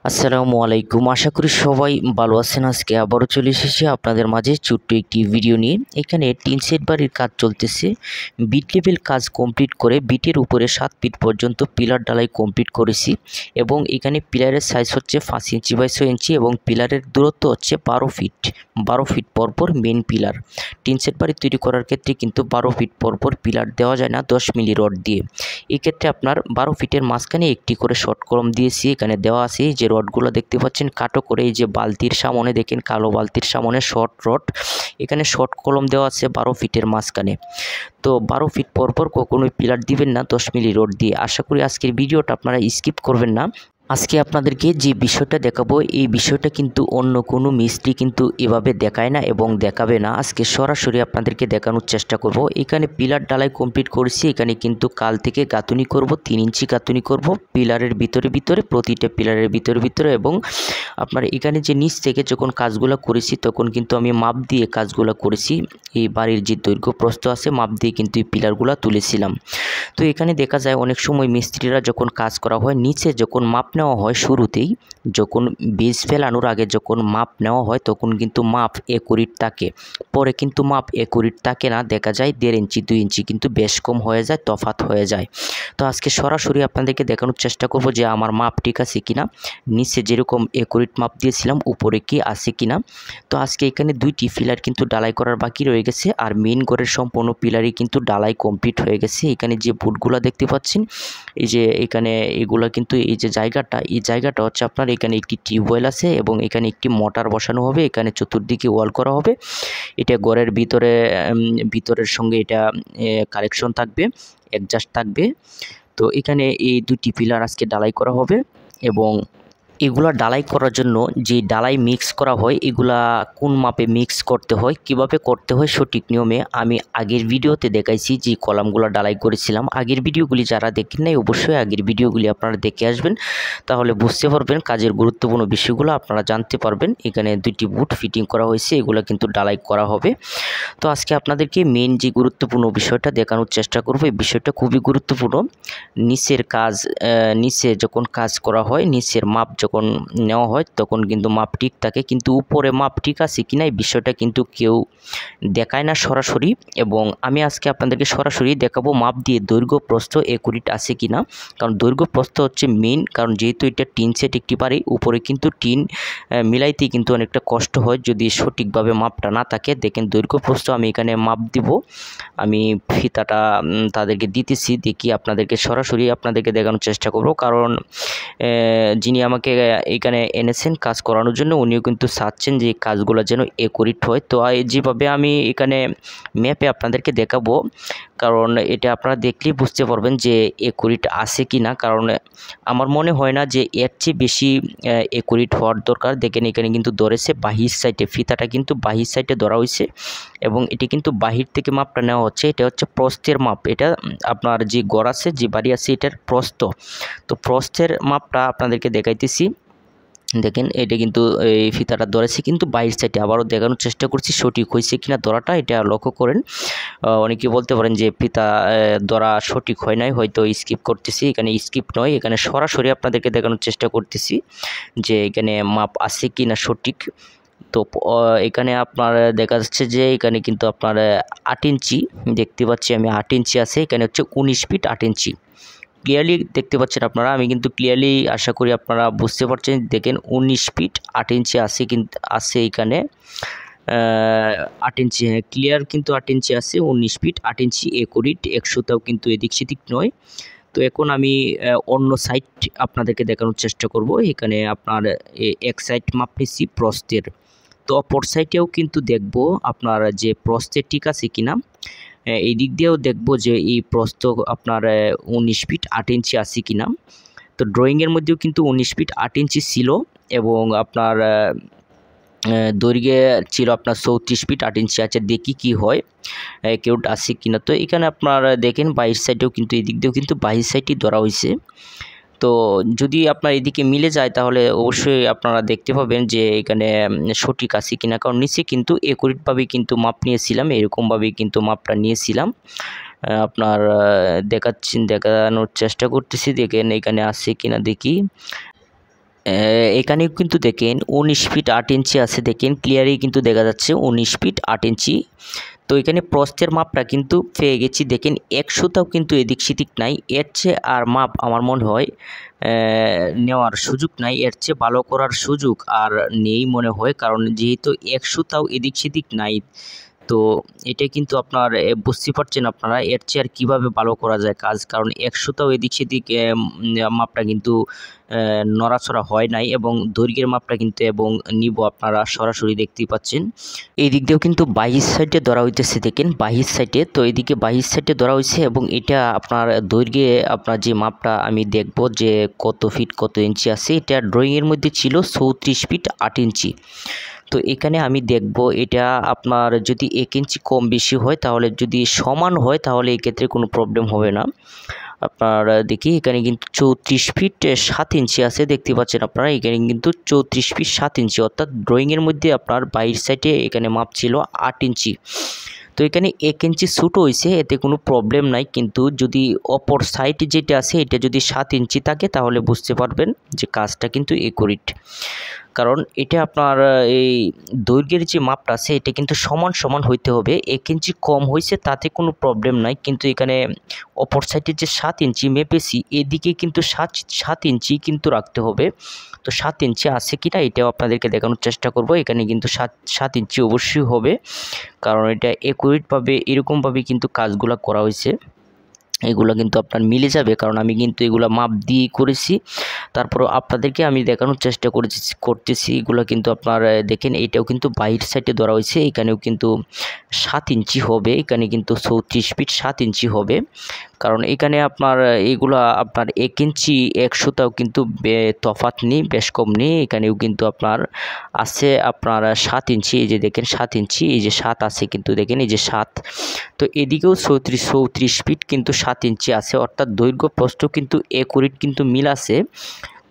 আসসালামু আলাইকুম। আশা করি সবাই ভালো আছেন। আজকে আবারও চলে এসেছি আপনাদের মাঝে ছোট্ট একটি ভিডিও নিয়ে। এখানে টিন শেড বাড়ির কাজ চলতেছে। বিট লেভেল কাজ কমপ্লিট করে বিটের উপরে 7 ফিট পর্যন্ত পিলার ঢালাই কমপ্লিট করেছি এবং এখানে পিলারের সাইজ হচ্ছে 5 ইঞ্চি বাই 6 ইঞ্চি এবং পিলারের দূরত্ব হচ্ছে 12 ফিট। 12 ফিট পরপর মেন পিলার। টিন শেড বাড়ি তৈরি করার ক্ষেত্রে কিন্তু 12 ফিট পরপর পিলার দেওয়া যায় না 10 মিলি রড দিয়ে। এক্ষেত্রে আপনার 12 ফিটের মাঝখানে একটি করে শর্ট কলম দিয়েছি। এখানে দেওয়া আছে যে রডগুলো দেখতে পাচ্ছেন কাটো করে, এই যে বালতির সামনে দেখেন কালো বালতির সামনে শর্ট রড, এখানে শর্ট কলম দেওয়া আছে 12 ফিটের মাঝখানে। তো 12 ফিট পরপর কখনোই পিলার দিবেন না 10 মিলি রড দিয়ে। আশা করি আজকের ভিডিওটা আপনারা স্কিপ করবেন না। আজকে আপনাদেরকে যে বিষয়টা দেখাবো এই বিষয়টা কিন্তু অন্য কোনো মিস্ত্রি কিন্তু এভাবে দেখায় না এবং দেখাবে না। আজকে সরাসরি আপনাদেরকে দেখানোর চেষ্টা করব। এখানে পিলার ঢালাই কমপ্লিট করেছি। এখানে কিন্তু কাল থেকে গাঁথুনি করব, 3 ইঞ্চি গাঁথুনি করব পিলারের ভিতরে প্রতিটা পিলারের ভিতরে এবং আপনার এখানে যে নিচ থেকে যখন কাজগুলো করেছি তখন কিন্তু আমি মাপ দিয়ে কাজগুলো করেছি। এই বাড়ির যে দৈর্ঘ্য প্রস্থ আছে মাপ দিয়ে কিন্তু এই পিলারগুলো তুলেছিলাম। তো এখানে দেখা যায় অনেক সময় মিস্ত্রিরা যখন কাজ করা হয় নিচে যখন মাপ নেওয়া হয় শুরুতেই, যখন বেজ ফেলানোর আগে যখন মাপ নেওয়া হয় তখন কিন্তু মাপ একুরেট থাকে, পরে কিন্তু মাপ একুরেট থাকে না। দেখা যায় 1.5 ইঞ্চি 2 ইঞ্চি কিন্তু বেশ কম হয়ে যায়, তফাৎ হয়ে যায়। তো আজকে সরাসরি আপনাদেরকে দেখানোর চেষ্টা করব যে আমার মাপ ঠিক আছে কিনা, নিচে যেরকম একুরেট মাপ দিয়েছিলাম উপরে কি আছে কিনা। তো আজকে এখানে 2টি পিলার কিন্তু ঢালাই করার বাকি রয়ে গেছে আর মেইন ঘরের সম্পূর্ণ পিলারই কিন্তু ঢালাই কমপ্লিট হয়ে গেছে। এখানে যে বুটগুলো দেখতে পাচ্ছেন, এই যে এখানে এগুলা কিন্তু এই যে এই জায়গাটা হচ্ছে আপনার এখানে একটি টিউবওয়েল আছে এবং এখানে একটি মোটর বসানো হবে। এখানে চতুর্দিকে ওয়াল করা হবে। এটা ঘরের ভিতরের সঙ্গে এটা কানেকশন থাকবে, অ্যাডজাস্ট থাকবে। তো এখানে এই 2টি পিলার আজকে ঢালাই করা হবে এবং এগুলা ঢালাই করার জন্য যে ঢালাই মিক্স করা হয় এগুলা কোন মাপে মিক্স করতে হয়, কিভাবে করতে হয় সঠিক নিয়মে আমি আগের ভিডিওতে দেখাইছি। যে কলামগুলো ঢালাই করেছিলাম আগের ভিডিওগুলি যারা দেখেন নাই অবশ্যই আগের ভিডিওগুলি আপনারা দেখে আসবেন, তাহলে বুঝতে পারবেন কাজের গুরুত্বপূর্ণ বিষয়গুলো আপনারা জানতে পারবেন। এখানে 2টি বুট ফিটিং করা হয়েছে, এগুলো কিন্তু ঢালাই করা হবে। তো আজকে আপনাদেরকে মেন যে গুরুত্বপূর্ণ বিষয়টা দেখানোর চেষ্টা করব। এই বিষয়টা খুবই গুরুত্বপূর্ণ। নিচে যখন কাজ করা হয় নিচের মাপ যখন নেওয়া হয় তখন কিন্তু মাপ ঠিক থাকে, কিন্তু উপরে মাপ ঠিক আছে কিনা এই বিষয়টা কিন্তু কেউ দেখায় না সরাসরি। এবং আমি আজকে আপনাদেরকে সরাসরি দেখাবো মাপ দিয়ে দৈর্ঘ্য প্রস্থ একুরেট আছে কিনা। কারণ দৈর্ঘ্য প্রস্থ হচ্ছে মেইন, কারণ যেহেতু এটা টিন সেট একটি বাড়ি, উপরে কিন্তু টিন মিলাইতে কিন্তু অনেকটা কষ্ট হয় যদি সঠিকভাবে মাপটা না থাকে। দেখেন দৈর্ঘ্য প্রস্থ আমি এখানে মাপ দিব, আমি ফিতাটা তাদেরকে দিতেছি, দেখি আপনাদেরকে সরাসরি আপনাদেরকে দেখানোর চেষ্টা করব। কারণ যিনি আমাকে এখানে এনেছেন কাজ করানোর জন্য উনিও কিন্তু চাচ্ছেন যে কাজগুলো যেন একুরেট হয়। তো যেভাবে আমি এখানে ম্যাপে আপনাদেরকে দেখাবো, কারণ এটা আপনারা দেখলেই বুঝতে পারবেন যে একুরেট আছে কি না। কারণ আমার মনে হয় না যে এর চেয়ে বেশি একুরেট হওয়ার দরকার। দেখেন এখানে কিন্তু ধরেছে বাহির সাইডে, ফিতাটা কিন্তু বাহির সাইডে ধরা হয়েছে এবং এটি কিন্তু বাহির থেকে মাপটা নেওয়া হচ্ছে। এটা হচ্ছে প্রস্থের মাপ, এটা আপনার যে ঘর আছে যে বাড়ি আছে এটার প্রস্থ। তো প্রস্থের মাপটা আপনাদেরকে দেখাইতেছি। দেখেন এটা কিন্তু এই ফিতাটা ধরেছে কিন্তু বাইরের সাইডে, আবারও দেখানোর চেষ্টা করছি সঠিক হয়েছে কিনা ধরাটা, এটা লক্ষ্য করেন। অনেকে বলতে পারেন যে ফিতা ধরা সঠিক হয় নাই, হয়তো স্কিপ করতেছি। এখানে স্কিপ নয়, এখানে সরাসরি আপনাদেরকে দেখানোর চেষ্টা করতেছি যে এখানে মাপ আছে কি না সঠিক। তো এখানে আপনার দেখা যাচ্ছে যে এখানে কিন্তু আপনার 8 ইঞ্চি দেখতে পাচ্ছি আমি, 8 ইঞ্চি আছে। এখানে হচ্ছে 19 ফিট 8 ইঞ্চি ক্লিয়ারলি দেখতে পাচ্ছেন আপনারা। আমি কিন্তু ক্লিয়ারলি আশা করি আপনারা বুঝতে পারছেন। দেখেন 19 ফিট 8 ইঞ্চি আছে, কিন্তু আছে এখানে 8 ইঞ্চি, হ্যাঁ ক্লিয়ার কিন্তু 8 ইঞ্চি আছে। 19 ফিট 8 ইঞ্চি একুরেট, 100টাও কিন্তু এদিক সেদিক নয়। তো এখন আমি অন্য সাইড আপনাদেরকে দেখানোর চেষ্টা করব। এখানে আপনার এক সাইড মাপ নিচ্ছি প্রস্থের, তো অপর সাইডেও কিন্তু দেখব আপনার যে প্রস্থের ঠিক আছে কিনা। এই দিক দিয়েও দেখব যে এই প্রস্থ আপনার 19 ফিট 8 ইঞ্চি আছে কিনা। তো ড্রয়িংয়ের মধ্যেও কিন্তু 19 ফিট 8 ইঞ্চি ছিল এবং আপনার দৈর্ঘ্যে ছিল আপনার 34 ফিট 8 ইঞ্চি আছে। দেখি কি হয় কেউ আছে কিনা। তো এখানে আপনার দেখেন বাইরের সাইডেও কিন্তু এই দিক দিয়েও কিন্তু বাইরের সাইডই ধরা হয়েছে। তো যদি আপনার এদিকে মিলে যায় তাহলে অবশ্যই আপনারা দেখতে পাবেন যে এখানে সঠিক আছে কিনা। কারণ নিচে কিন্তু একুরেটভাবেই কিন্তু মাপ নিয়েছিলাম, এরকমভাবেই কিন্তু মাপটা নিয়েছিলাম। আপনার দেখানোর চেষ্টা করতেছি, দেখেন এখানে আছে কিনা দেখি। এখানেও কিন্তু দেখেন 19 ফিট 8 ইঞ্চি আছে, দেখেন ক্লিয়ারই কিন্তু দেখা যাচ্ছে 19 ফিট 8 ইঞ্চি। তো এখানে প্রস্থের মাপটা কিন্তু পেয়ে গেছি, দেখেন 100টাও কিন্তু এদিক সেদিক নাই। এর চেয়ে আর মাপ আমার মনে হয় নেওয়ার সুযোগ নাই, এর চেয়ে ভালো করার সুযোগ আর নেই মনে হয়, কারণ যেহেতু 100টাও এদিক সেদিক নাই। তো এটা কিন্তু আপনার বুঝতে পারছেন আপনারা এর চেয়ে আর কীভাবে ভালো করা যায় কাজ, কারণ 100টাও এদিক সেদিক মাপটা কিন্তু নড়াচড়া হয় নাই, এবং দৈর্ঘ্যের মাপটা কিন্তু এবং নিব আপনারা সরাসরি দেখতেই পাচ্ছেন। এই দিক দিয়েও কিন্তু 22 সাইডে ধরা হইতেছে, দেখেন 22 সাইডে। তো এদিকে 22 সাইডে ধরা হয়েছে, এবং এটা আপনার দৈর্ঘ্যে আপনার যে মাপটা আমি দেখব যে কত ফিট কত ইঞ্চি আছে, এটা ড্রয়িংয়ের মধ্যে ছিল 34 ফিট 8 ইঞ্চি। তো এখানে আমি দেখব এটা আপনার যদি 1 ইঞ্চি কম বেশি হয়, তাহলে যদি সমান হয় তাহলে এক্ষেত্রে কোনো প্রবলেম হবে না। আপনার দেখি এখানে কিন্তু 34 ফিট 7 ইঞ্চি আছে, দেখতে পাচ্ছেন আপনারা। এখানে কিন্তু 34 ফিট 7 ইঞ্চি, অর্থাৎ ড্রয়িংয়ের মধ্যে আপনার 22 সাইডে এখানে মাপ ছিল 8 ইঞ্চি। তো এখানে 1 ইঞ্চি ছোটো হয়েছে, এতে কোনো প্রবলেম নাই। কিন্তু যদি অপর সাইড যেটা আছে এটা যদি 7 ইঞ্চি থাকে তাহলে বুঝতে পারবেন যে কাজটা কিন্তু একুরেট। কারণ এটা আপনার এই দৈর্ঘ্যের যে মাপটা আছে এটা কিন্তু সমান সমান হইতে হবে। 1 ইঞ্চি কম হয়েছে তাতে কোনো প্রবলেম নাই, কিন্তু এখানে অপর সাইডে যে 7 ইঞ্চি মেপেছি এদিকে কিন্তু 7 ইঞ্চি কিন্তু রাখতে হবে। তো 7 ইঞ্চি আছে কিনা এটাও আপনাদেরকে দেখানোর চেষ্টা করব। এখানে কিন্তু 7 ইঞ্চি অবশ্যই হবে, কারণ এটা একুরেটভাবে এরকমভাবে কিন্তু কাজগুলো করা হয়েছে। এগুলো কিন্তু আপনার মিলে যাবে, কারণ আমি কিন্তু এগুলো মাপ দিয়ে করেছি। তারপরও আপনাদেরকে আমি দেখানোর চেষ্টা করতেছি। এগুলো কিন্তু আপনার দেখেন এটাও কিন্তু বাইরের সাইডে ধরা হয়েছে, এখানেও কিন্তু 7 ইঞ্চি হবে, এখানে কিন্তু 34 ফিট 7 ইঞ্চি হবে। কারণ এখানে আপনার এগুলা আপনার 1 ইঞ্চি 100টাও কিন্তু তফাৎ নেই, বেশ কম নেই। এখানেও কিন্তু আপনার আছে আপনার 7 ইঞ্চি, এই যে দেখেন 7 ইঞ্চি, এই যে 7 আছে কিন্তু দেখেন এই যে 7। তো এদিকেও 34 ফিট কিন্তু 7 ইঞ্চি আছে, অর্থাৎ দৈর্ঘ্য প্রস্থ কিন্তু একুরেট কিন্তু মিল আছে।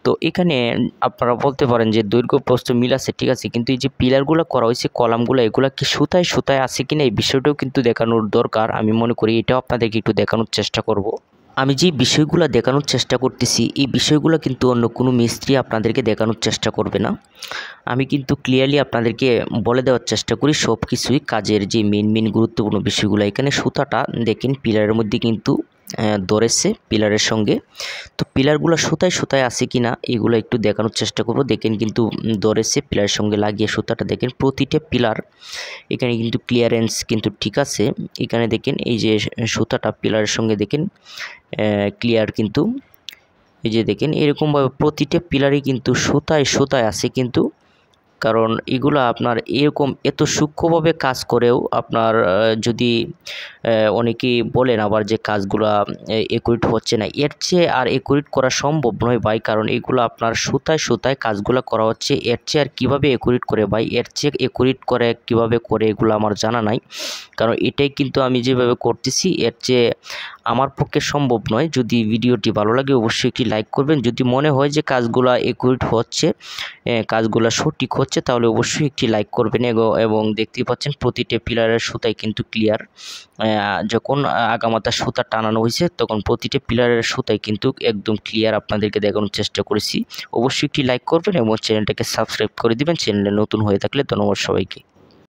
তো এখানে আপনারা বলতে পারেন যে দৈর্ঘ্য প্রস্থ মিল আছে, ঠিক আছে, কিন্তু এই যে পিলারগুলো করা হয়েছে কলামগুলো এগুলো কি সুতায় সুতায় আছে কিনা এই বিষয়টাও কিন্তু দেখানোর দরকার। আমি মনে করি এটাও আপনাদেরকে একটু দেখানোর চেষ্টা করব। আমি যে বিষয়গুলো দেখানোর চেষ্টা করতেছি এই বিষয়গুলো কিন্তু অন্য কোনো মিস্ত্রি আপনাদেরকে দেখানোর চেষ্টা করবে না। আমি কিন্তু ক্লিয়ারলি আপনাদেরকে বলে দেওয়ার চেষ্টা করি সব কিছুই, কাজের যে মেন গুরুত্বপূর্ণ বিষয়গুলো। এখানে সুতাটা দেখেন পিলারের মধ্যে কিন্তু ধরেছে পিলারের সঙ্গে। তো পিলারগুলো সুতায় সুতায় আছে কিনা এগুলো একটু দেখানোর চেষ্টা করব। দেখেন কিন্তু ধরেছে পিলারের সঙ্গে লাগিয়ে সুতাটা, দেখেন প্রতিটা পিলার এখানে কিন্তু ক্লিয়ারেন্স কিন্তু ঠিক আছে। এখানে দেখেন এই যে সুতাটা পিলারের সঙ্গে দেখেন ক্লিয়ার, কিন্তু এই যে দেখেন এরকমভাবে প্রতিটা পিলারই কিন্তু সুতায় সুতায় আছে কিন্তু, কারণ এগুলো আপনার এরকম এত সূক্ষ্মভাবে কাজ করেও আপনার যদি অনেকেই বলেন আবার যে কাজগুলা একুরেট হচ্ছে না, এর চেয়ে আর একুরেট করা সম্ভব নয় ভাই, কারণ এগুলো আপনার সুতায় সুতায় কাজগুলো করা হচ্ছে। এর চেয়ে আর কীভাবে একুরেট করে ভাই, এর চেয়ে একুরেট করে কীভাবে করে এগুলো আমার জানা নাই, কারণ এটাই কিন্তু আমি যেভাবে করতেছি এর চেয়ে আমার পক্ষে সম্ভব নয়। যদি ভিডিওটি ভালো লাগে অবশ্যই একটি লাইক করবেন। যদি মনে হয় যে কাজগুলো একুরেট হচ্ছে, কাজগুলো সঠিক হচ্ছে, তাহলে অবশ্যই একটি লাইক করবেন। এবং দেখতেই পাচ্ছেন প্রতিটা পিলারের সুতাই কিন্তু ক্লিয়ার। যখন আগামাথা সুতা টানানো হয়েছে তখন প্রতিটা পিলারের সুতাই কিন্তু একদম ক্লিয়ার আপনাদেরকে দেখানোর চেষ্টা করেছি। অবশ্যই একটি লাইক করবেন এবং চ্যানেলটাকে সাবস্ক্রাইব করে দিবেন চ্যানেলে নতুন হয়ে থাকলে। ধন্যবাদ সবাইকে।